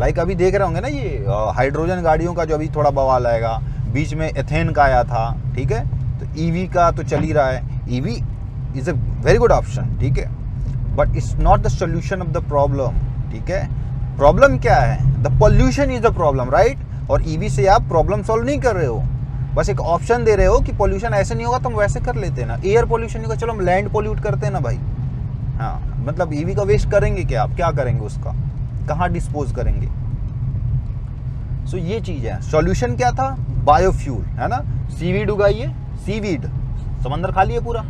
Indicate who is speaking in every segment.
Speaker 1: Like अभी देख रहे होंगे ना ये हाइड्रोजन गाड़ियों का जो अभी थोड़ा बवाल आएगा, बीच में एथेन का आया था, ठीक है। तो ईवी का तो चल ही रहा है, EV is a very good option, ठीक है, but it's not the solution of the problem, ठीक है। प्रॉब्लम क्या है? The pollution is the problem, right. और ईवी से आप प्रॉब्लम सॉल्व नहीं कर रहे हो, बस एक ऑप्शन दे रहे हो कि पोल्यूशन ऐसे नहीं होगा तो हम वैसे कर लेते हैं ना, एयर पोल्यूशन नहीं होगा, चलो हम लैंड पोल्यूट करते हैं ना भाई। हाँ, मतलब ईवी का वेस्ट करेंगे क्या आप? क्या करेंगे उसका? कहाँ डिस्पोज करेंगे? सो ये चीज़ है। सॉल्यूशन क्या था? बायोफ्यूल, है ना। सीवीड उगाइए, सीवीड, समंदर खाली है पूरा,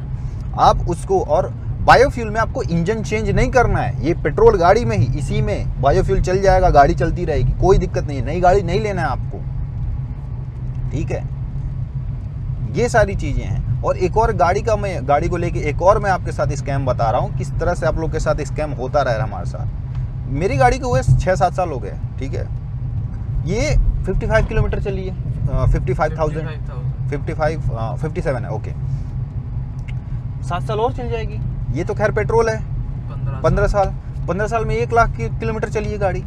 Speaker 1: आप उसको, और बायोफ्यूल में आपको इंजन चेंज नहीं करना है, ये पेट्रोल गाड़ी में ही, इसी में बायोफ्यूल चल जाएगा, गाड़ी चलती रहेगी, कोई दिक्कत नहीं है, नई गाड़ी नहीं लेना है आपको, ठीक है। ये सारी चीज़ें हैं। और एक और गाड़ी को लेके एक और मैं आपके साथ स्कैम बता रहा हूँ, किस तरह से आप लोग के साथ स्कैम होता रह रहा है हमारे साथ। मेरी गाड़ी को हुए 6-7 साल हो गए, ठीक है। ये 55 किलोमीटर चली है, 57 है, ओके। 7 साल और चल जाएगी। ये तो खैर पेट्रोल है, 15 साल में 1 लाख किलोमीटर चली है गाड़ी।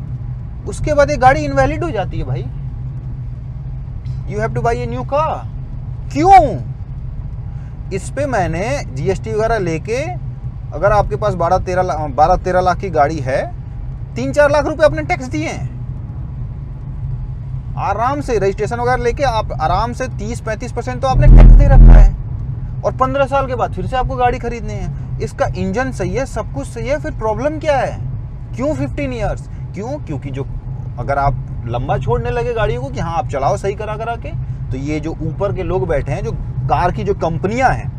Speaker 1: उसके बाद ये गाड़ी इनवैलिड हो जाती है भाई, you have two by a new car. क्यों? इस पे मैंने जीएसटी वगैरह लेके, अगर आपके पास 12-13 लाख की गाड़ी है, 3-4 लाख रुपए अपने टैक्स दिए हैं आराम से, रजिस्ट्रेशन वगैरह लेके आप आराम से 30-35% तो आपने टैक्स दे रखा है। और 15 साल के बाद फिर से आपको गाड़ी खरीदनी है। इसका इंजन सही है, सब कुछ सही है, फिर प्रॉब्लम क्या है? क्यों 15 ईयर्स? क्यों? क्योंकि जो अगर आप लंबा छोड़ने लगे गाड़ियों को कि हाँ आप चलाओ सही करा के, तो ये जो ऊपर के लोग बैठे हैं, जो कार की जो कंपनियां हैं,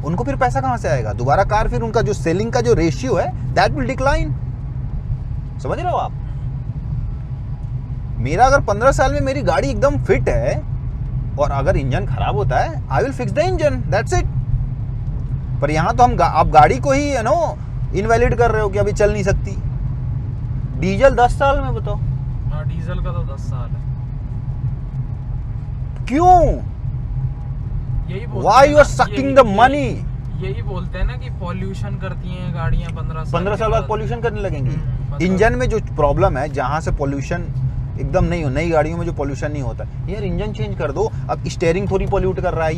Speaker 1: उनको फिर पैसा कहाँ से आएगा? दोबारा कार, फिर उनका जो सेलिंग का जो रेशियो है दैट विल डिक्लाइन। समझ रहे हो आप? मेरा अगर 15 साल में मेरी गाड़ी एकदम फिट है, और अगर इंजन खराब होता है, I will fix the engine, that's it. पर यहाँ तो आप गाड़ी को ही इनवैलिड कर रहे हो कि अभी चल नहीं सकती। डीजल 10 साल में, बताओ।
Speaker 2: हाँ, डीजल का तो 10 साल है।
Speaker 1: क्यों?
Speaker 2: यही
Speaker 1: Why you are sucking the money?
Speaker 2: यही बोलते हैं ना कि पॉल्यूशन करती हैं गाड़ियां 15
Speaker 1: साल बाद पॉल्यूशन करने लगेंगी। इंजन में जो प्रॉब्लम है, जहां से पॉल्यूशन एकदम नहीं हो, नई गाड़ियों में जो पॉल्यूशन नहीं होता, यार इंजन चेंज कर दो। अब स्टीयरिंग थोड़ी पॉल्यूट कर रहा है,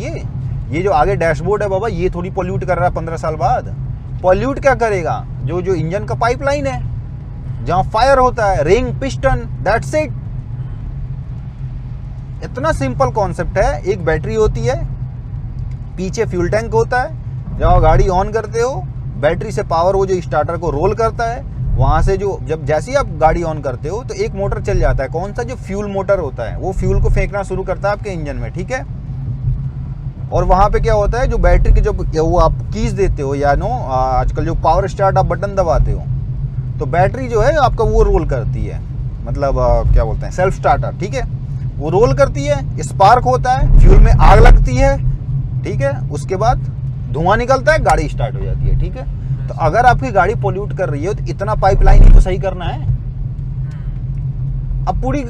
Speaker 1: ये जो आगे डैशबोर्ड है बाबा, ये थोड़ी पॉल्यूट कर रहा है 15 साल बाद। पॉल्यूट क्या करेगा? जो इंजन का पाइपलाइन है, जहां फायर होता है, रिंग, पिस्टन, दैट्स इट। इतना सिंपल कॉन्सेप्ट है। एक बैटरी होती है, पीछे फ्यूल टैंक होता है, जब आप गाड़ी ऑन करते हो, बैटरी से पावर वो जो स्टार्टर को रोल करता है, वहां से जो जब जैसे ही आप गाड़ी ऑन करते हो तो एक मोटर चल जाता है। कौन सा? जो फ्यूल मोटर होता है, वो फ्यूल को फेंकना शुरू करता है आपके इंजन में, ठीक है। और वहां पे क्या होता है, जो बैटरी के जो वो आप कीज देते हो, या आजकल जो पावर स्टार्ट आप बटन दबाते हो, तो बैटरी जो है आपका वो रोल करती है, मतलब क्या बोलते हैं, सेल्फ स्टार्टर, ठीक है। वो रोल करती है, स्पार्क होता है, फ्यूल में आग लगती है, ठीक है। उसके बाद धुआं निकलता है, गाड़ी स्टार्ट हो जाती है, ठीक है। तो अगर आपकी गाड़ी पोल्यूट कर रही है तो इतना पाइपलाइन ही तो सही करना है। अब पूरी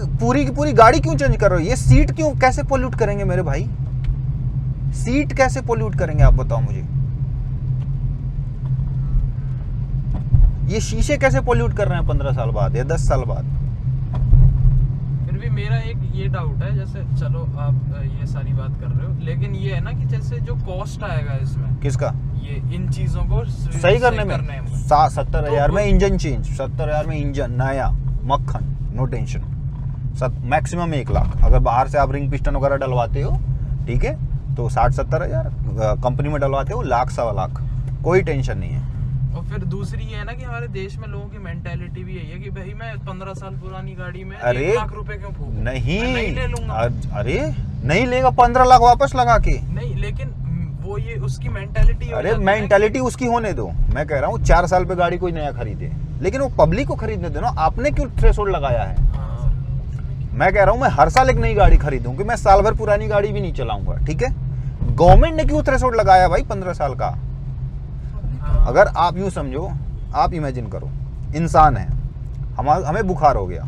Speaker 1: की पूरी गाड़ी क्यों चेंज कर रहे हो? ये सीट क्यों, कैसे पोल्यूट करेंगे मेरे भाई? सीट कैसे पोल्यूट करेंगे आप बताओ मुझे? ये शीशे कैसे पोल्यूट कर रहे हैं 15 साल बाद या 10 साल बाद?
Speaker 2: फिर भी मेरा एक ये डाउट है, जैसे चलो आप ये सारी बात कर रहे हो, लेकिन ये है ना कि जैसे जो कॉस्ट आएगा इसमें,
Speaker 1: किसका?
Speaker 2: ये इन चीजों को
Speaker 1: सही करने में 70,000 में इंजन चेंज, 70,000 में इंजन नया मक्खन, नो टेंशन। मैक्सिमम 1 लाख। अगर बाहर से आप रिंग पिस्टन वगैरह डलवाते हो, ठीक है, तो 60-70 हजार। कंपनी में डलवाते हो 1,00,000-1,25,000, कोई टेंशन नहीं है।
Speaker 2: और फिर दूसरी ये है ना कि हमारे देश में लोगों की मेंटालिटी भी यही है कि भाई मैं 15 साल पुरानी गाड़ी में 1 लाख रुपए क्यों फूकूं?
Speaker 1: नहीं
Speaker 2: ले लूंगा।
Speaker 1: अरे नहीं लेगा, 15 लाख वापस लगा के
Speaker 2: नहीं, लेकिन वो ये उसकी मेंटालिटी।
Speaker 1: अरे मेंटालिटी उसकी होने दो। मैं कह रहा हूँ 4 साल पे गाड़ी कोई नया खरीदे, लेकिन वो पब्लिक को खरीदने दो ना। आपने क्यों थ्रेशोल्ड लगाया है? मैं कह रहा हूँ मैं हर साल एक नई गाड़ी खरीदूं, कि मैं साल भर पुरानी गाड़ी भी नहीं चलाऊंगा, ठीक है। गवर्नमेंट ने क्यों थ्रेशोल्ड लगाया भाई 15 साल का? अगर आप यूं समझो, आप इमेजिन करो, इंसान है, हमें बुखार हो गया,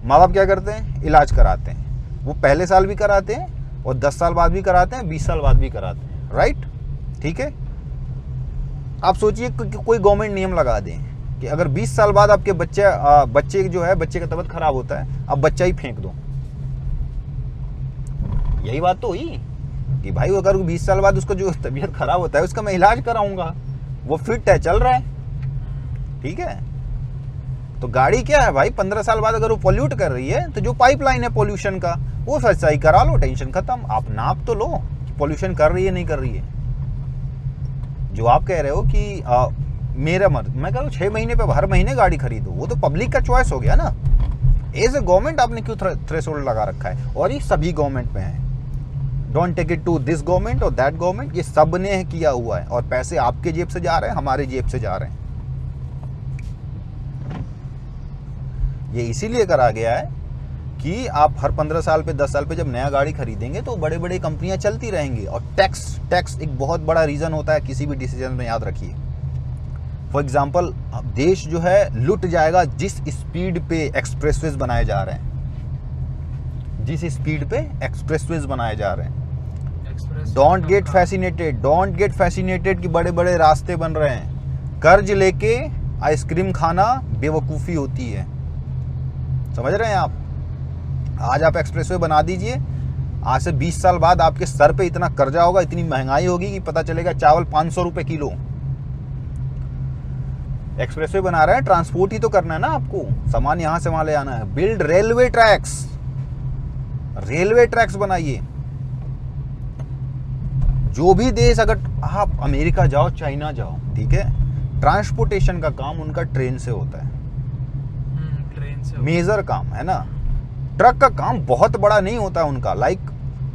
Speaker 1: माँ बाप क्या करते हैं? इलाज कराते हैं। वो पहले साल भी कराते हैं और 10 साल बाद भी कराते हैं, 20 साल बाद भी कराते हैं, राइट? ठीक है। आप सोचिए कोई गवर्नमेंट नियम लगा दें कि अगर 20 साल बाद आपके बच्चे जो है, बच्चे का तबीयत खराब होता है, अब बच्चा ही फेंक दो। यही बात तो हुई कि भाई अगर 20 साल बाद उसको जो तबीयत खराब होता है उसका मैं इलाज कराऊंगा, वो फिट है, चल रहा है, ठीक है। तो गाड़ी क्या है भाई, 15 साल बाद अगर वो पॉल्यूट कर रही है तो जो पाइपलाइन है पॉल्यूशन का वो सही करा लो, टेंशन खत्म। आप नाप तो लो कि पॉल्यूशन कर रही है नहीं कर रही है। जो आप कह रहे हो कि मैं कह रहा हूँ 6 महीने पे हर महीने गाड़ी खरीदो, वो तो पब्लिक का चॉइस हो गया ना। एज ए गवर्नमेंट आपने क्यों थ्रेशोल्ड लगा रखा है, और ये सभी गवर्नमेंट में है। Don't take it to this government और दैट गवर्नमेंट, ये सब ने किया हुआ है, और पैसे आपके जेब से जा रहे हैं, हमारे जेब से जा रहे हैं। ये इसीलिए करा गया है कि आप हर 15 साल पे 10 साल पे जब नया गाड़ी खरीदेंगे तो बड़े बड़े कंपनियां चलती रहेंगी, और टैक्स एक बहुत बड़ा रीज़न होता है किसी भी डिसीजन में, याद रखिए। फॉर एग्जांपल देश जो है लुट जाएगा जिस स्पीड पे एक्सप्रेसवेज बनाए जा रहे हैं, जिस स्पीड पे एक्सप्रेसवेज बनाए जा रहे हैं। डोंट गेट फैसिनेटेड कि बड़े बड़े रास्ते बन रहे हैं। कर्ज लेके आइसक्रीम खाना बेवकूफ़ी होती है, समझ रहे हैं आप। आज आप एक्सप्रेसवे बना दीजिए, आज से 20 साल बाद आपके सर पे इतना कर्जा होगा, इतनी महंगाई होगी कि पता चलेगा चावल 500 रुपए किलो। एक्सप्रेसवे बना रहे हैं, ट्रांसपोर्ट ही तो करना है ना आपको, सामान यहां से वहां ले आना है। बिल्ड रेलवे ट्रैक्स बनाइए। जो भी देश, अगर आप अमेरिका जाओ, चाइना जाओ, ठीक है, ट्रांसपोर्टेशन का काम उनका ट्रेन से होता है, मेजर काम है ना। ट्रक का काम बहुत बड़ा नहीं होता है उनका। लाइक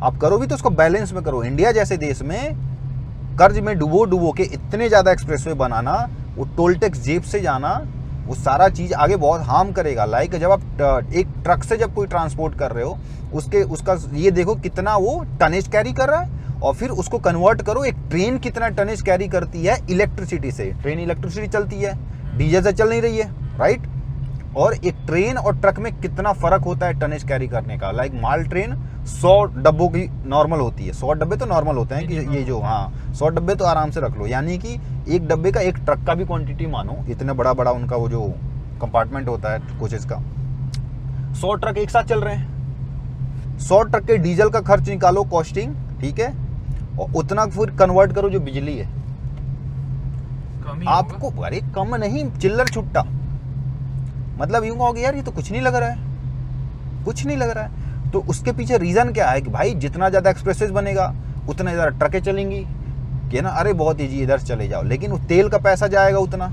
Speaker 1: आप करो भी तो उसको बैलेंस में करो। इंडिया जैसे देश में कर्ज में डुबो के इतने ज्यादा एक्सप्रेसवे बनाना, वो टोल टैक्स जेब से जाना, वो सारा चीज आगे बहुत हार्म करेगा। लाइक जब आप एक ट्रक से जब कोई ट्रांसपोर्ट कर रहे हो, उसका ये देखो कितना वो टनेज कैरी कर रहा है, और फिर उसको कन्वर्ट करो। एक ट्रेन कितना टनेज कैरी करती है इलेक्ट्रिसिटी से, ट्रेन इलेक्ट्रिसिटी चलती है, डीजल से चल नहीं रही है, राइट। और एक ट्रेन और ट्रक में कितना फर्क होता है टनेज कैरी करने का। लाइक माल ट्रेन 100 डब्बों की नॉर्मल होती है, 100 डब्बे तो नॉर्मल होते हैं कि ये जो, हाँ 100 डब्बे तो आराम से रख लो, यानी कि एक डब्बे का एक ट्रक का भी क्वांटिटी मानो, इतने बड़ा उनका वो जो कंपार्टमेंट होता है कोचेस का। 100 ट्रक एक साथ चल रहे हैं, 100 ट्रक के डीजल का खर्च निकालो, कॉस्टिंग, ठीक है, और उतना फिर कन्वर्ट करो जो बिजली है आपको। अरे कम नहीं, चिल्लर छुट्टा, मतलब यूं कहोगे यार ये तो कुछ नहीं लग रहा है, कुछ नहीं लग रहा है। तो उसके पीछे रीजन क्या है कि भाई जितना ज्यादा एक्सप्रेसेस बनेगा उतना ज्यादा ट्रकें चलेंगी, कि ना अरे बहुत ईजी इधर चले जाओ, लेकिन वो तेल का पैसा जाएगा उतना,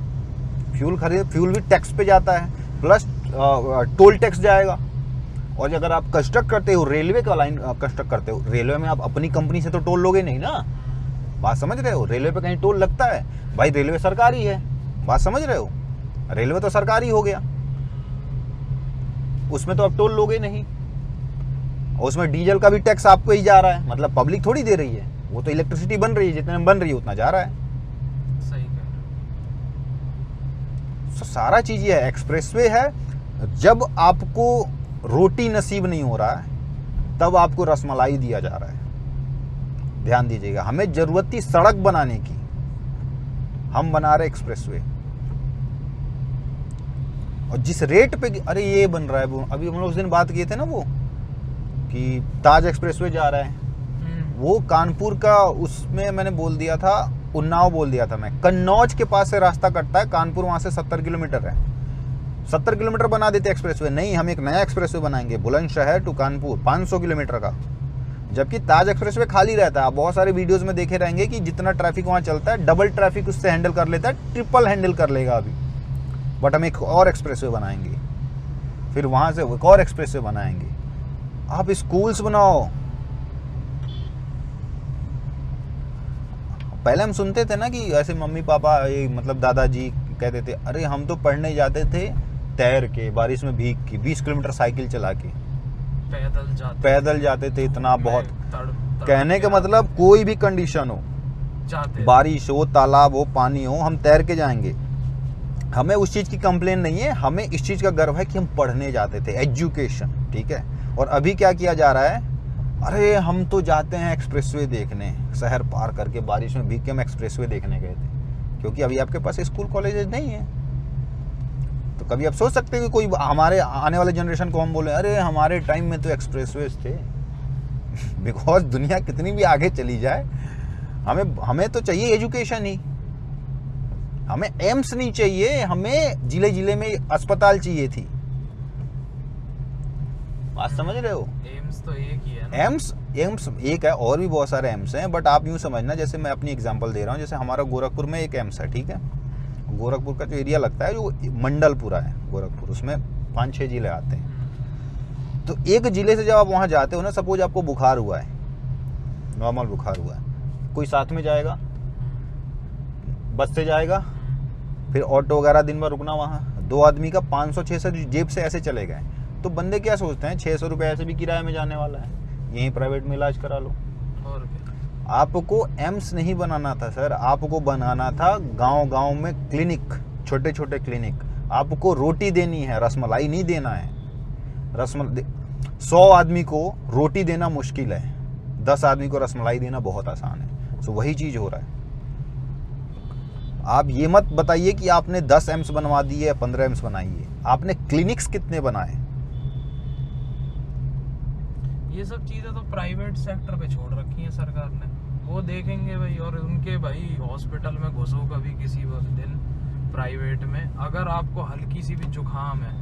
Speaker 1: फ्यूल भी टैक्स पे जाता है, प्लस टोल टैक्स जाएगा। और अगर आप कंस्ट्रक्ट करते हो, रेलवे का लाइन कंस्ट्रक्ट करते हो, रेलवे में आप अपनी कंपनी से तो टोल लोगे नहीं ना, बात समझ रहे हो। रेलवे पे कहीं टोल लगता है भाई, रेलवे सरकारी है, बात समझ रहे हो, रेलवे तो सरकारी हो गया, उसमें तो आप टोल लोगे नहीं, और उसमें डीजल का भी टैक्स आपको ही जा रहा है, मतलब पब्लिक थोड़ी दे रही है, वो तो इलेक्ट्रिसिटी बन रही है, जितने में बन रही है उतना जा रहा है।
Speaker 2: सही कह रहे हो।
Speaker 1: तो सारा चीज ये है, एक्सप्रेसवे है। जब आपको रोटी नसीब नहीं हो रहा है तब आपको रसमलाई दिया जा रहा है। ध्यान दीजिएगा, हमें जरूरत थी सड़क बनाने की, हम बना रहे एक्सप्रेसवे। और जिस रेट पे अरे ये बन रहा है, वो अभी हम लोग उस दिन बात किए थे ना, वो कि ताज एक्सप्रेसवे जा रहा है, वो कानपुर का, उसमें मैंने बोल दिया था, उन्नाव बोल दिया था मैं, कन्नौज के पास से रास्ता कटता है, कानपुर वहां से 70 किलोमीटर है, 70 किलोमीटर बना देते एक्सप्रेसवे। नहीं, हम एक नया एक्सप्रेसवे बनाएंगे बुलंदशहर टू कानपुर 500 किलोमीटर का, जबकि ताज एक्सप्रेसवे खाली रहता है। आप बहुत सारे वीडियोस में देखे रहेंगे कि जितना ट्रैफिक वहां चलता है, डबल ट्रैफिक उससे हैंडल कर लेता है, ट्रिपल हैंडल कर लेगा अभी। बट हम एक और एक्सप्रेसवे बनाएंगे, फिर वहां से एक और एक्सप्रेसवे बनाएंगे। आप स्कूल्स बनाओ। पहले हम सुनते थे ना कि ऐसे मम्मी पापा, ये मतलब दादाजी कहते थे, अरे हम तो पढ़ने जाते थे तैर के, बारिश में भीग के, 20 किलोमीटर साइकिल चला के, पैदल जाते थे, इतना बहुत। कहने का मतलब कोई भी कंडीशन हो, बारिश हो, तालाब हो, पानी हो, हम तैर के जाएंगे। हमें उस चीज की कंप्लेन नहीं है, हमें इस चीज का गर्व है कि हम पढ़ने जाते थे, एजुकेशन, ठीक है। और अभी क्या किया जा रहा है, अरे हम तो जाते हैं एक्सप्रेसवे देखने, शहर पार करके बारिश में भीग के हम एक्सप्रेसवे देखने गए थे, क्योंकि अभी आपके पास स्कूल कॉलेजेस नहीं है, तो कभी आप सोच सकते हैं कि कोई हमारे आने वाले जनरेशन को हम बोले अरे हमारे टाइम में तो एक्सप्रेसवेज थे। बिकॉज दुनिया कितनी भी आगे चली जाए, हमें तो चाहिए एजुकेशन ही, हमें एम्स नहीं चाहिए, हमें जिले जिले में अस्पताल चाहिए थी। बात समझ रहे हो?
Speaker 2: एम्स तो एक ही है ना।
Speaker 1: एम्स एक है, और भी बहुत सारे एम्स हैं, बट आप यूँ समझना, जैसे मैं अपनी एग्जांपल दे रहा हूँ, जैसे हमारा गोरखपुर में एक एम्स है, ठीक है। गोरखपुर का जो एरिया लगता है, जो मंडल पूरा है गोरखपुर, उसमें 5-6 जिले आते हैं। तो एक जिले से जब आप वहाँ जाते हो ना, सपोज आपको बुखार हुआ है, नॉर्मल बुखार हुआ है, कोई साथ में जाएगा? बस से जाएगा, फिर ऑटो वगैरह दिन भर रुकना वहाँ, 2 आदमी का 500-600 जेब से ऐसे चले गए। तो बंदे क्या सोचते हैं, 600 रुपये ऐसे भी किराए में जाने वाला है, यहीं प्राइवेट में इलाज करा लो।
Speaker 2: और क्या।
Speaker 1: आपको एम्स नहीं बनाना था सर, आपको बनाना था गांव-गांव में क्लिनिक, छोटे-छोटे क्लिनिक। आपको रोटी देनी है, रसमलाई नहीं देना है। 100 आदमी को रोटी देना मुश्किल है, 10 आदमी को रसमलाई देना बहुत आसान है। सो वही चीज़ हो रहा है। आप ये मत बताइए कि आपने 10 एम्स बनवा दिए या 15 एम्स बनाइए, आपने क्लिनिक्स कितने बनाए?
Speaker 2: ये सब चीजें तो प्राइवेट सेक्टर पे छोड़ रखी है सरकार ने, वो देखेंगे भाई। और उनके भाई हॉस्पिटल में घुसो कभी किसी दिन प्राइवेट में, अगर आपको हल्की सी भी जुकाम है,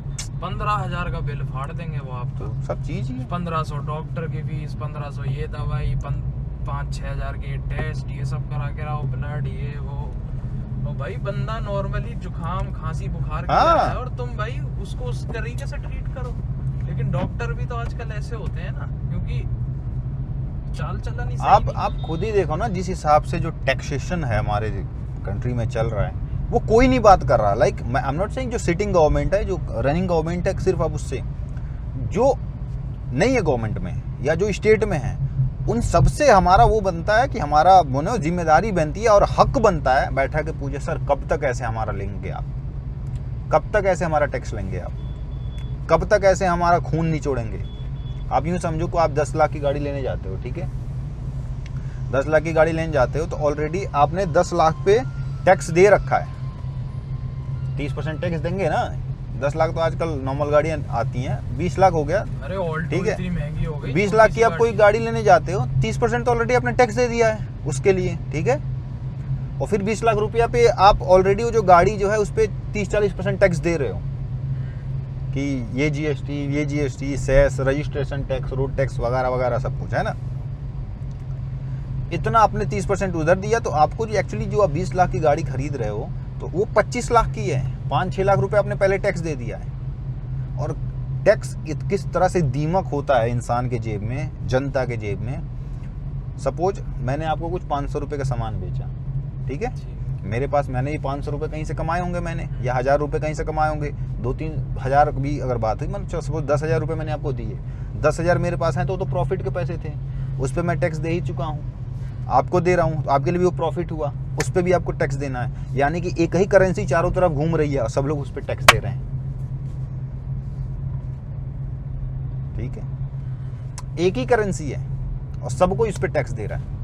Speaker 2: 15,000 का बिल फाड़ देंगे वो आपको।
Speaker 1: तो सब चीज़ ही
Speaker 2: 1500 डॉक्टर की फीस, 1500 ये दवाई, 5-6 हजार के टेस्ट, ये सब करा के रहो, ब्लड ये वो। और भाई बंदा नॉर्मली जुकाम खांसी बुखार के
Speaker 1: हाँ।
Speaker 2: है, और तुम भाई उसको उस तरीके से ट्रीट करो। लेकिन डॉक्टर भी तो आजकल ऐसे होते हैं ना, क्योंकि चाल चलन ही सही नहीं।
Speaker 1: आप खुद ही देखो ना, जिस हिसाब से जो टैक्सेशन है हमारे कंट्री में चल रहा है, वो कोई नहीं बात कर रहा। Like I am not saying जो सिटिंग गवर्नमेंट है, जो रनिंग गवर्नमेंट है, सिर्फ अब उससे जो नहीं है गवर्नमेंट में या जो स्टेट में है, उन सबसे हमारा वो बनता है कि हमारा बोलो जिम्मेदारी बनती है और हक बनता है बैठा के पूछे, सर कब तक ऐसे हमारा लेंगे आप, कब तक ऐसे हमारा टैक्स लेंगे आप, कब तक ऐसे हमारा खून निचोड़ेंगे। आप यूँ समझो कि आप 10 लाख की गाड़ी लेने जाते हो, ठीक है, 10 लाख की गाड़ी लेने जाते हो, तो ऑलरेडी आपने 10 लाख पे टैक्स दे रखा है, 30% टैक्स देंगे ना। 10 लाख तो आजकल नॉर्मल गाड़ियाँ आती हैं, 20 लाख हो गया,
Speaker 2: अरे ऑल्टो
Speaker 1: ठीक है,
Speaker 2: इतनी महंगी हो गई।
Speaker 1: 20 लाख की आप कोई गाड़ी लेने जाते हो, 30% तो ऑलरेडी आपने टैक्स दे दिया है उसके लिए, ठीक है। और फिर 20 लाख रुपया पे आप ऑलरेडी वो जो गाड़ी जो है उस पर 30-40% टैक्स दे रहे हो, कि ये GST, cess, registration tax, road tax वगैरह वगैरह सब कुछ है ना। इतना आपने 30% उधर दिया, तो आपको जो एक्चुअली जो आप 20 लाख की गाड़ी खरीद रहे हो, तो वो 25 लाख की है। 5-6 लाख रुपए आपने पहले टैक्स दे दिया है। और टैक्स किस तरह से दीमक होता है इंसान के जेब में, जनता के जेब में। सपोज मैंने आपको कुछ 500 रुपये का सामान बेचा, ठीक है, मेरे पास मैंने ये 500 रुपये कहीं से कमाए होंगे मैंने, या 1000 रुपये कहीं से कमाए होंगे, 2-3 हज़ार भी अगर बात हुई, मतलब सपोज 10,000 रुपये मैंने आपको दिए, 10,000 मेरे पास हैं, तो प्रॉफिट के पैसे थे, उस पर मैं टैक्स दे ही चुका हूँ, आपको दे रहा हूँ, तो आपके लिए भी वो प्रॉफिट हुआ, उस पर भी आपको टैक्स देना है। यानी कि एक ही करेंसी चारों तरफ घूम रही है और सब लोग उस पर टैक्स दे रहे हैं, ठीक है, एक ही करेंसी है और सबको इस पर टैक्स दे रहा है।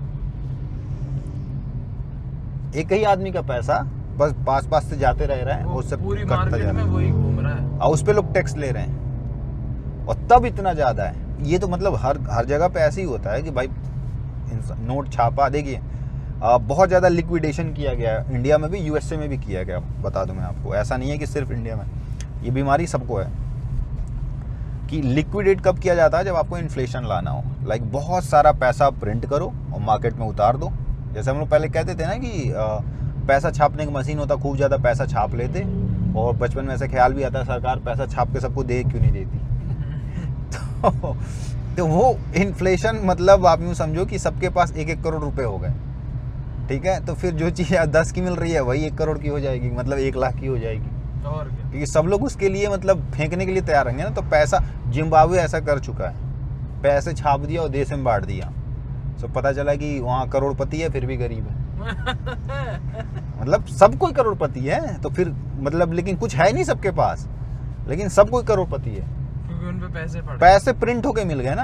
Speaker 1: एक ही आदमी का पैसा बस पास से जाते रह रहे हैं, उससे
Speaker 2: पूरी
Speaker 1: कटता
Speaker 2: मार्केट
Speaker 1: जा
Speaker 2: में
Speaker 1: रहा है
Speaker 2: वही घूम रहा है,
Speaker 1: और उस पे लोग टैक्स ले रहे हैं, और तब इतना ज़्यादा है। ये तो मतलब हर जगह पे ऐसे ही होता है कि भाई नोट छापा। देखिए बहुत ज़्यादा लिक्विडेशन किया गया है इंडिया में भी, यूएसए में भी किया गया, बता दूं मैं आपको। ऐसा नहीं है कि सिर्फ इंडिया में, ये बीमारी सबको है कि लिक्विडेट कब किया जाता है, जब आपको इन्फ्लेशन लाना हो। लाइक बहुत सारा पैसा प्रिंट करो और मार्केट में उतार दो। जैसे हम लोग पहले कहते थे ना कि पैसा छापने की मशीन होता, खूब ज़्यादा पैसा छाप लेते, और बचपन में ऐसा ख्याल भी आता है सरकार पैसा छाप के सबको दे क्यों नहीं देती। तो वो इन्फ्लेशन, मतलब आप यूँ समझो कि सबके पास 1-1 करोड़ रुपए हो गए, ठीक है, तो फिर जो चीज़ 10 की मिल रही है वही 1 करोड़ की हो जाएगी, मतलब 1 लाख की हो जाएगी।
Speaker 2: और क्या,
Speaker 1: क्योंकि सब लोग उसके लिए मतलब फेंकने के लिए तैयार रहेंगे ना। तो पैसा जिम्बाब्वे ऐसा कर चुका है, पैसे छाप दिया और देश में बांट दिया, तो पता चला कि वहाँ करोड़पति है फिर भी गरीब है। मतलब सब कोई करोड़पति है, तो फिर मतलब लेकिन कुछ है नहीं सबके पास, लेकिन सब कोई करोड़पति है
Speaker 2: क्योंकि उन पे पैसे पड़े,
Speaker 1: पैसे प्रिंट होके मिल गए ना।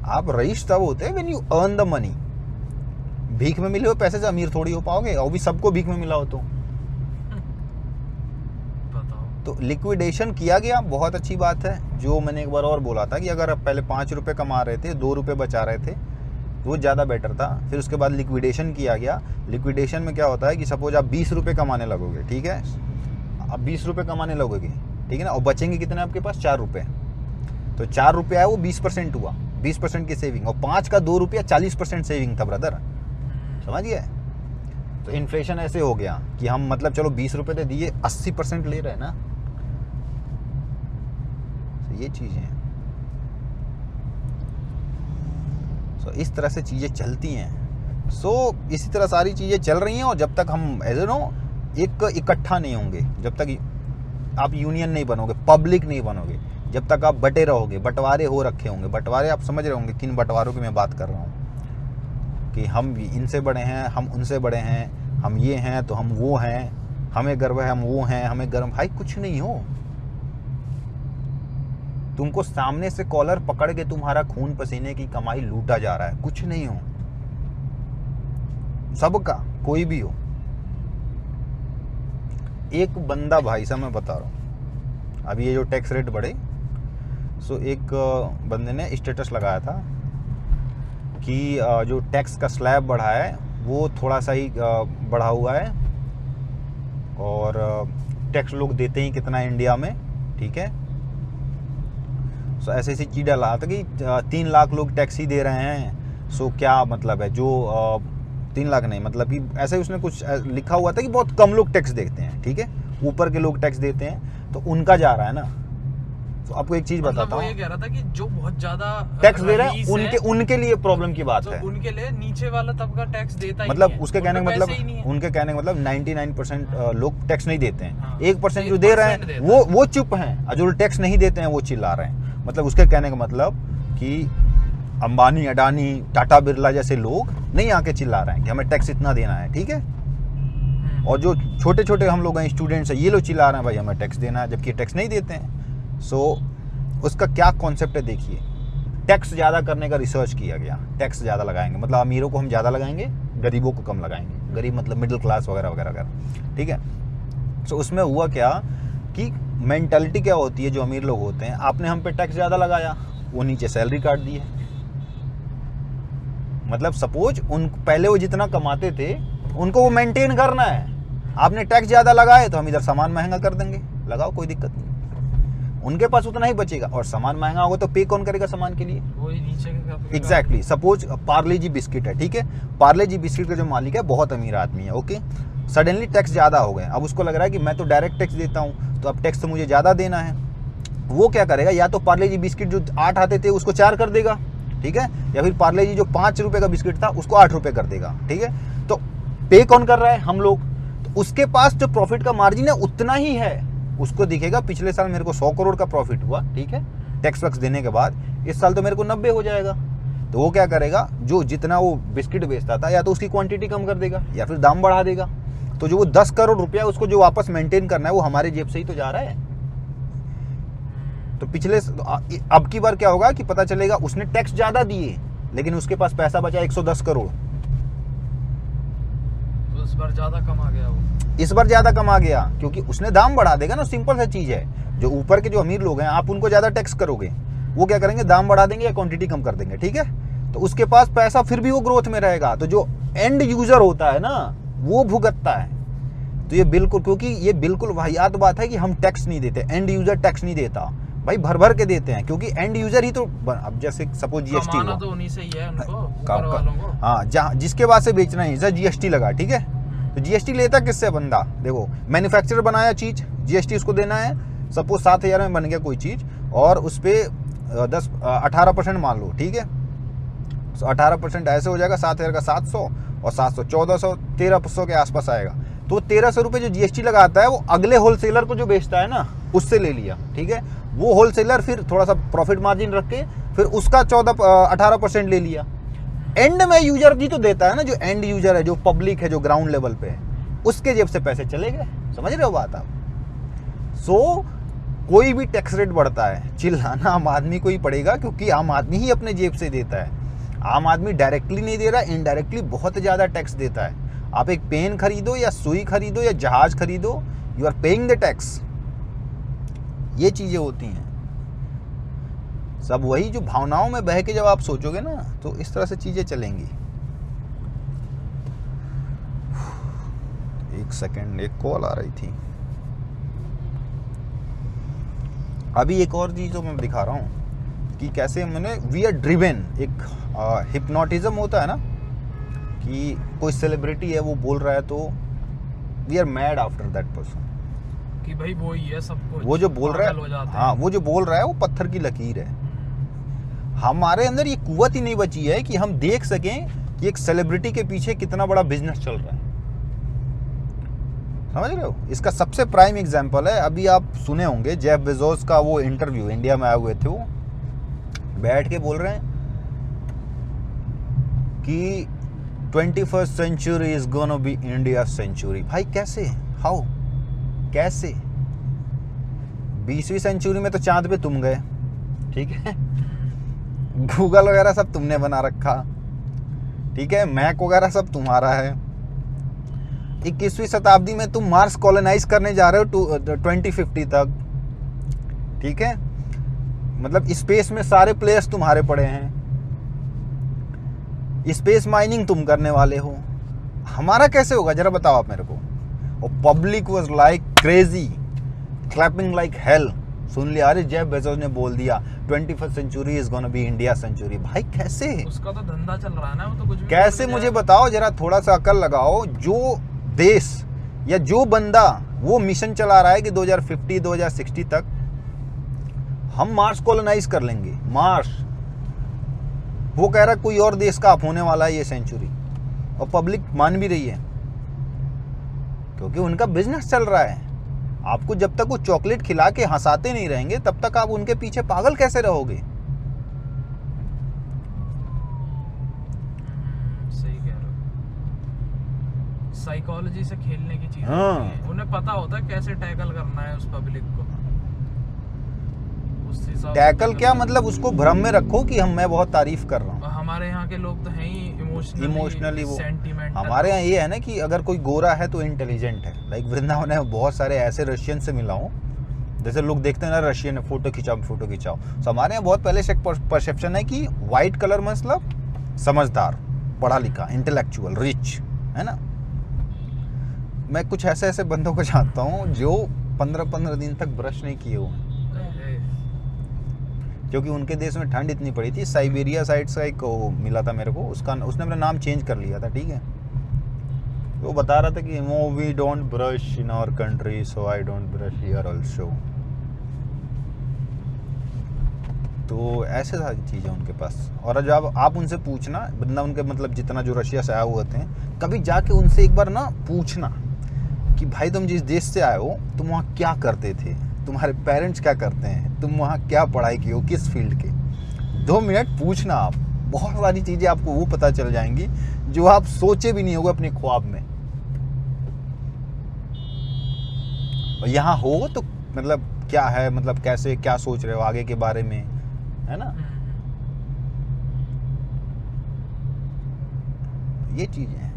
Speaker 1: आप रईस तब होते हैं when you earn the money. भीख में मिले हुए पैसे से अमीर थोड़ी हो पाओगे, और भी सबको भीख में मिला हो तो।
Speaker 2: बताओ।
Speaker 1: तो लिक्विडेशन किया गया, बहुत अच्छी बात है। जो मैंने एक बार और बोला था कि अगर आप पहले 5 रुपये कमा रहे थे, 2 रुपये बचा रहे थे, तो वो ज़्यादा बेटर था। फिर उसके बाद लिक्विडेशन किया गया। लिक्विडेशन में क्या होता है कि सपोज आप 20 रुपये कमाने लगोगे, ठीक है, आप 20 रुपये कमाने लगोगे, ठीक है ना, और बचेंगे कितने आपके पास, 4 रुपये। तो 4 रुपये आया, वो 20% हुआ, 20% की सेविंग, और 5 का 2 रुपया 40% सेविंग था ब्रदर, समझ गए। तो इन्फ्लेशन ऐसे हो गया कि हम मतलब चलो 20 रुपये दे दिए, 80% ले रहे हैं ना। तो ये चीज़ें हैं। सो इस तरह से चीज़ें चलती हैं। सो इसी तरह सारी चीज़ें चल रही हैं। और जब तक हम एज नो एक इकट्ठा नहीं होंगे, जब तक आप यूनियन नहीं बनोगे, पब्लिक नहीं बनोगे, जब तक आप बटे रहोगे, बंटवारे हो रखे होंगे, बंटवारे आप समझ रहे होंगे किन बंटवारों की मैं बात कर रहा हूँ, कि हम इनसे बड़े हैं, हम उनसे बड़े हैं, हम ये हैं तो हम वो हैं, हमें गर्व है हम वो हैं, हमें गर्व। भाई कुछ नहीं हो। तुमको सामने से कॉलर पकड़ के तुम्हारा खून पसीने की कमाई लूटा जा रहा है, कुछ नहीं हो। सबका, कोई भी हो। एक बंदा, भाई साहब मैं बता रहा हूँ, अभी ये जो टैक्स रेट बढ़े, सो एक बंदे ने स्टेटस लगाया था कि जो टैक्स का स्लैब बढ़ा है वो थोड़ा सा ही बढ़ा हुआ है, और टैक्स लोग देते ही कितना है इंडिया में, ठीक है। सो ऐसी ऐसी चीज़ डाला था कि 3 लाख लोग टैक्स ही दे रहे हैं। सो क्या मतलब है, जो 3 लाख नहीं, मतलब कि ऐसे उसने कुछ लिखा हुआ था कि बहुत कम लोग टैक्स देते हैं, ठीक है, ऊपर के लोग टैक्स देते हैं, तो उनका जा रहा है ना। तो आपको एक चीज बताता हूँ,
Speaker 2: ये कह रहा था कि जो बहुत ज्यादा
Speaker 1: टैक्स दे रहे हैं उनके लिए प्रॉब्लम की बात
Speaker 2: तो
Speaker 1: है।
Speaker 2: उनके लिए नीचे वाला तबका टैक्स देता ही
Speaker 1: मतलब
Speaker 2: नहीं है।
Speaker 1: उसके कहने का मतलब, उनके कहने का मतलब 99% लोग टैक्स नहीं देते हैं। 1% जो दे रहे हैं वो चुप हैं, और जो टैक्स नहीं देते हैं वो चिल्ला रहे हैं। मतलब उसके कहने का मतलब कि अंबानी, अडानी, टाटा बिरला जैसे लोग नहीं आके चिल्ला रहे हैं कि हमें टैक्स इतना देना है, ठीक है। और जो छोटे छोटे हम लोग हैं, स्टूडेंट्स हैं, ये लोग चिल्ला रहे हैं भाई हमें टैक्स देना है, जबकि टैक्स नहीं देते हैं। सो उसका क्या कॉन्सेप्ट है देखिए, टैक्स ज़्यादा करने का रिसर्च किया गया। टैक्स ज़्यादा लगाएंगे मतलब अमीरों को हम ज़्यादा लगाएंगे, गरीबों को कम लगाएंगे। गरीब मतलब मिडिल क्लास वगैरह वगैरह वगैरह, ठीक है। सो उसमें हुआ क्या कि मेंटालिटी क्या होती है, जो अमीर लोग होते हैं, आपने हम पे टैक्स ज़्यादा लगाया, वो नीचे सैलरी काट दी है। मतलब सपोज उन पहले वो जितना कमाते थे उनको वो मेंटेन करना है, आपने टैक्स ज़्यादा लगाए तो हम इधर सामान महंगा कर देंगे, लगाओ कोई दिक्कत नहीं, उनके पास उतना ही बचेगा। और सामान महंगा होगा तो पे कौन करेगा सामान के लिए,
Speaker 2: वही नीचे के।
Speaker 1: एग्जैक्टली। सपोज पार्ले जी बिस्किट है, ठीक है, पार्ले जी बिस्किट का जो मालिक है बहुत अमीर आदमी है, ओके। सडनली टैक्स ज़्यादा हो गए, अब उसको लग रहा है कि मैं तो डायरेक्ट टैक्स देता हूँ, तो अब टैक्स तो मुझे ज़्यादा देना है। वो क्या करेगा, या तो पार्ले जी बिस्किट जो 8 आते थे उसको 4 कर देगा, ठीक है, या फिर पार्ले जी जो 5 रुपये का बिस्किट था उसको 8 रुपये कर देगा, ठीक है। तो पे कौन कर रहा है, हम लोग। तो उसके पास जो प्रॉफिट का मार्जिन है उतना ही है, उसको दिखेगा पिछले साल मेरे को 100 करोड़ का प्रॉफिट हुआ, ठीक है, टैक्स वैक्स देने के बाद, इस साल तो मेरे को 90 हो जाएगा। तो वो क्या करेगा, जो जितना वो बिस्किट बेचता था या तो उसकी क्वांटिटी कम कर देगा या फिर दाम बढ़ा देगा। तो जो वो 10 करोड़ रुपया उसको जो वापस मेंटेन करना है वो हमारे जेब से ही तो जा रहा है। तो पिछले अब की बार क्या होगा कि पता चलेगा उसने टैक्स ज्यादा दिए लेकिन उसके पास पैसा बचा 110 करोड़,
Speaker 2: तो इस बार ज्यादा कमा गया वो,
Speaker 1: इस बार ज्यादा कमा गया क्योंकि उसने दाम बढ़ा देगा ना। सिंपल सा चीज है, जो ऊपर के जो अमीर लोग हैं आप उनको ज्यादा टैक्स करोगे, वो क्या करेंगे, दाम बढ़ा देंगे या क्वांटिटी कम कर देंगे, ठीक है। तो उसके पास पैसा फिर भी वो ग्रोथ में रहेगा। तो जो एंड यूजर होता है ना वो भुगतता है। तो ये बिल्कुल, क्योंकि ये बिल्कुल वाहियात बात है कि हम टैक्स नहीं देते, एंड यूजर टैक्स नहीं देता भाई, भर भर के देते हैं, क्योंकि एंड यूजर ही तो, अब जैसे सपोज जीएसटी हुआ
Speaker 2: तो उन्हीं से ही है उनको, ऊपर वालों को।
Speaker 1: हाँ, जहाँ जिसके बाद से बेचना है सर जीएसटी लगा, ठीक है। तो जीएसटी लेता किससे बंदा, देखो मैन्युफैक्चरर बनाया चीज, जीएसटी उसको देना है। सपोज 7,000 में बन गया कोई चीज और उस पर 18% मान लो, ठीक है। तो 18% ऐसे हो जाएगा 7,000 का 700 और 700 1400 1300 के आसपास आएगा। तो 1300 रुपये जो जीएसटी लगाता है वो अगले होलसेलर को जो बेचता है ना उससे ले लिया, ठीक है। वो होलसेलर फिर थोड़ा सा प्रॉफिट मार्जिन रख के फिर उसका 18% ले लिया। एंड में यूजर जी तो देता है ना, जो एंड यूजर है, जो पब्लिक है, जो ग्राउंड लेवल पे है, उसके जेब से पैसे चले गए। समझ रहे हो बात आप। सो कोई भी टैक्स रेट बढ़ता है चिल्लाना आम आदमी को ही पड़ेगा, क्योंकि आम आदमी ही अपने जेब से देता है। आम आदमी डायरेक्टली नहीं दे रहा, इनडायरेक्टली बहुत ज़्यादा टैक्स देता है। आप एक पेन खरीदो या सुई खरीदो या जहाज खरीदो, you are paying the tax. ये चीजें होती हैं सब। वही जो भावनाओं में बह के जब आप सोचोगे ना, तो इस तरह से चीजें चलेंगी। एक सेकंड, एक कॉल आ रही थी। अभी एक और चीज तो मैं दिखा रहा हूँ कि कैसे मैंने वी आर ड्रिवन। एक हिप्नोटिज्म होता है ना, कि कोई सेलिब्रिटी है वो बोल रहा है तो we are mad after that person,
Speaker 2: कि भाई वो ही है सब कुछ,
Speaker 1: वो जो बोल रहा
Speaker 2: पागल हो
Speaker 1: है,
Speaker 2: जाते
Speaker 1: हाँ
Speaker 2: हैं।
Speaker 1: वो जो बोल रहा है वो पत्थर की लकीर है। हमारे अंदर ये कुव्वत ही नहीं बची है कि हम देख सकें कि एक सेलिब्रिटी के पीछे कितना बड़ा बिजनेस चल रहा है। समझ रहे हो? इसका सबसे प्राइम एग्जांपल है, अभी आप सुने होंगे जेफ बेजोस का वो इंटरव्यू, इंडिया में आए हुए थे, वो बैठ के बोल रहे हैं कि 21st century is gonna be India century. भाई कैसे, हाउ, कैसे? 20वीं सेंचुरी में तो चांद पे तुम गए, ठीक है, गूगल वगैरह सब तुमने बना रखा, ठीक है, मैक वगैरह सब तुम्हारा है। 21वीं शताब्दी में तुम मार्स कॉलोनाइज करने जा रहे हो 2050 तक, ठीक है, मतलब स्पेस में सारे प्लेयर्स तुम्हारे पड़े हैं, स्पेस माइनिंग तुम करने वाले हो। हमारा कैसे होगा जरा बताओ आप मेरे को। और public was like crazy, clapping like hell. सुन लिया, अरे जेफ बेजोस ने बोल दिया 21st century is gonna be India century. भाई कैसे,
Speaker 2: उसका तो धंधा चल रहा है ना, वो तो कुछ भी
Speaker 1: कैसे
Speaker 2: बोल
Speaker 1: मुझे
Speaker 2: जाएगा।
Speaker 1: बताओ जरा, थोड़ा सा अकल लगाओ। जो देश या जो बंदा वो मिशन चला रहा है कि 2050 2060 तक हम मार्स कॉलोनाइज कर लेंगे, मार्स, वो कह रहा है कोई और देश का आप होने वाला है ये सेंचुरी, और पब्लिक मान भी रही है क्योंकि उनका बिजनेस चल रहा है। आपको जब तक वो चॉकलेट खिला के हंसाते नहीं रहेंगे तब तक आप उनके पीछे पागल कैसे रहोगे?
Speaker 2: सही कह रहे हो। साइकोलॉजी से खेलने की चीज
Speaker 1: हाँ।
Speaker 2: होती है। उन्हें पता होता है कैसे टैकल करना है उस पब्लिक को। उस हिसाब से
Speaker 1: टैकल क्या मतलब, उसको भ्रम में रखो कि मैं बहुत तारीफ कर रहा हूँ।
Speaker 2: हमारे यहाँ के लोग तो हैं ही
Speaker 1: इमोशनली वो,
Speaker 2: सेंटिमेंटल।
Speaker 1: हमारे यहाँ ये है ना कि अगर कोई गोरा है तो इंटेलिजेंट है। लाइक वृंदावन में बहुत सारे ऐसे रशियन से मिला हूँ, जैसे लोग देखते हैं ना रशियन है, फोटो खिंचाओ फोटो खिंचाओ। तो हमारे यहाँ बहुत पहले से एक परसेप्शन है कि वाइट कलर मतलब समझदार, पढ़ा लिखा, इंटेलेक्चुअल, रिच, है ना। मैं कुछ ऐसे ऐसे बंदों को जानता हूँ जो 15-15 दिन तक ब्रश नहीं किए हुए हैं, क्योंकि उनके देश में ठंड इतनी पड़ी थी। साइबेरिया साइड से एक मिला था मेरे को, उसने अपना नाम चेंज कर लिया था, ठीक है। वो बता रहा था कि we don't brush in our country so I don't brush here also. तो ऐसे सारी चीज़ें उनके पास। और जब आप उनसे पूछना, बंदा उनके मतलब जितना जो रशिया से आए हुए थे, कभी जाके उनसे एक बार ना पूछना कि भाई तुम जिस देश से आए हो तुम वहाँ क्या करते थे, तुम्हारे पेरेंट्स क्या करते हैं, तुम वहाँ क्या पढ़ाई की हो, किस फील्ड के। 2 मिनट पूछना आप, बहुत सारी चीज़ें आपको वो पता चल जाएंगी जो आप सोचे भी नहीं होगे अपने ख्वाब में। और यहाँ हो तो मतलब क्या है, मतलब कैसे क्या सोच रहे हो आगे के बारे में, है ना। ये चीज़ें हैं।